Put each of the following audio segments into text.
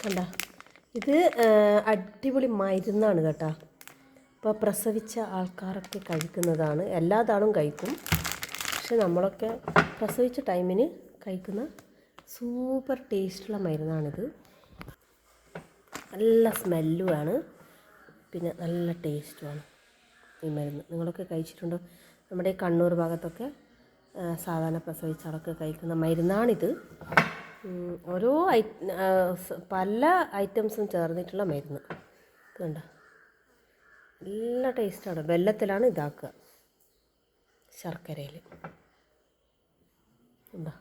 കണ്ട ഇത് അടിപൊളി മരുന്നാണ് കേട്ടോ. ഇപ്പോൾ പ്രസവിച്ച ആൾക്കാരൊക്കെ കഴിക്കുന്നതാണ്. എല്ലാതാളും കഴിക്കും, പക്ഷെ നമ്മളൊക്കെ പ്രസവിച്ച ടൈമിന് കഴിക്കുന്ന സൂപ്പർ ടേസ്റ്റുള്ള മരുന്നാണിത്. നല്ല സ്മെല്ലുമാണ്, പിന്നെ നല്ല ടേസ്റ്റുമാണ് ഈ മരുന്ന്. നിങ്ങളൊക്കെ കഴിച്ചിട്ടുണ്ടോ? നമ്മുടെ ഈ കണ്ണൂർ ഭാഗത്തൊക്കെ സാധാരണ പ്രസവിച്ച ആളൊക്കെ കഴിക്കുന്ന മരുന്നാണിത്. ഓരോ പല ഐറ്റംസും ചേർന്നിട്ടുള്ള മരുന്ന്. കണ്ടോ, നല്ല ടേസ്റ്റാണ്. വെല്ലത്തിലാണ് ഇതാക്കുക, ശർക്കരയിൽ. ഉണ്ടോ,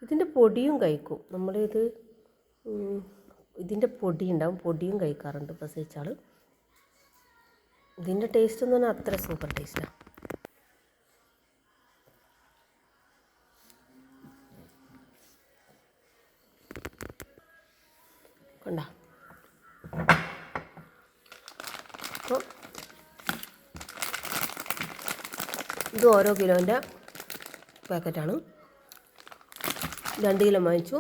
ഇതിൻ്റെ പൊടിയും കഴിക്കും നമ്മളിത്. ഇതിൻ്റെ പൊടി ഉണ്ടാവും, പൊടിയും കഴിക്കാറുണ്ട് പ്രസവിച്ചാൽ. ഇതിൻ്റെ ടേസ്റ്റ് എന്ന് പറഞ്ഞാൽ അത്ര സൂപ്പർ ടേസ്റ്റാണ്. കണ്ടോ, അപ്പോൾ ഇത് ഓരോ കിലോൻ്റെ പാക്കറ്റാണ്. 2 കിലോ വാങ്ങിച്ചു.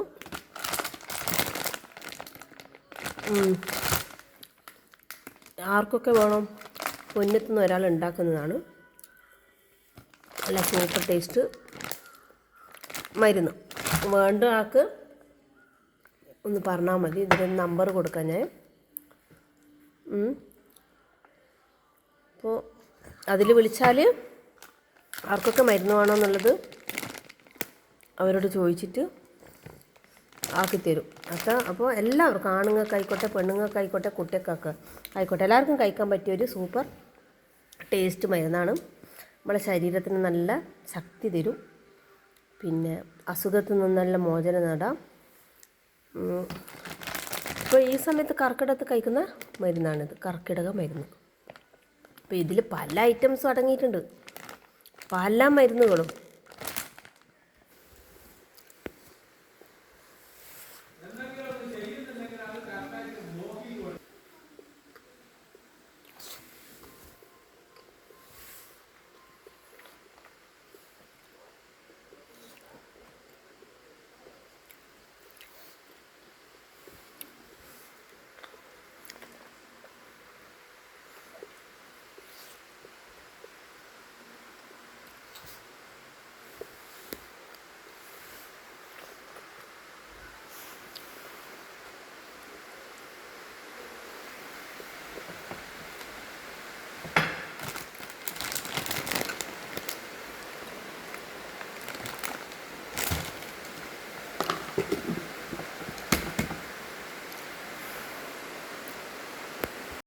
ആർക്കൊക്കെ വേണം? പൊന്നത്തുനിന്ന് ഒരാൾ ഉണ്ടാക്കുന്നതാണ്. നല്ല സൂപ്പർ ടേസ്റ്റ് മരുന്ന്. വേണ്ട ആൾക്ക് ഒന്ന് പറഞ്ഞാൽ മതി. ഇതിൻ്റെ നമ്പർ കൊടുക്കാൻ ഞാൻ. അപ്പോൾ അതിൽ വിളിച്ചാൽ ആർക്കൊക്കെ മരുന്ന് വേണമെന്നുള്ളത് അവരോട് ചോദിച്ചിട്ട് ആക്കിത്തരും. അപ്പോൾ എല്ലാവർക്കും, ആണുങ്ങൾക്കായിക്കോട്ടെ പെണ്ണുങ്ങൾക്കായിക്കോട്ടെ കുട്ടികൾക്കൊക്കെ ആയിക്കോട്ടെ, എല്ലാവർക്കും കഴിക്കാൻ പറ്റിയൊരു സൂപ്പർ ടേസ്റ്റ് മരുന്നാണ്. നമ്മളെ ശരീരത്തിന് നല്ല ശക്തി തരും, പിന്നെ അസുഖത്തിൽ നിന്ന് നല്ല മോചനം നേടാം. ഇപ്പോൾ ഈ സമയത്ത് കർക്കിടകത്ത് കഴിക്കുന്ന മരുന്നാണിത്, കർക്കിടക മരുന്ന്. അപ്പോൾ ഇതിൽ പല ഐറ്റംസും അടങ്ങിയിട്ടുണ്ട്, പല മരുന്നുകളും.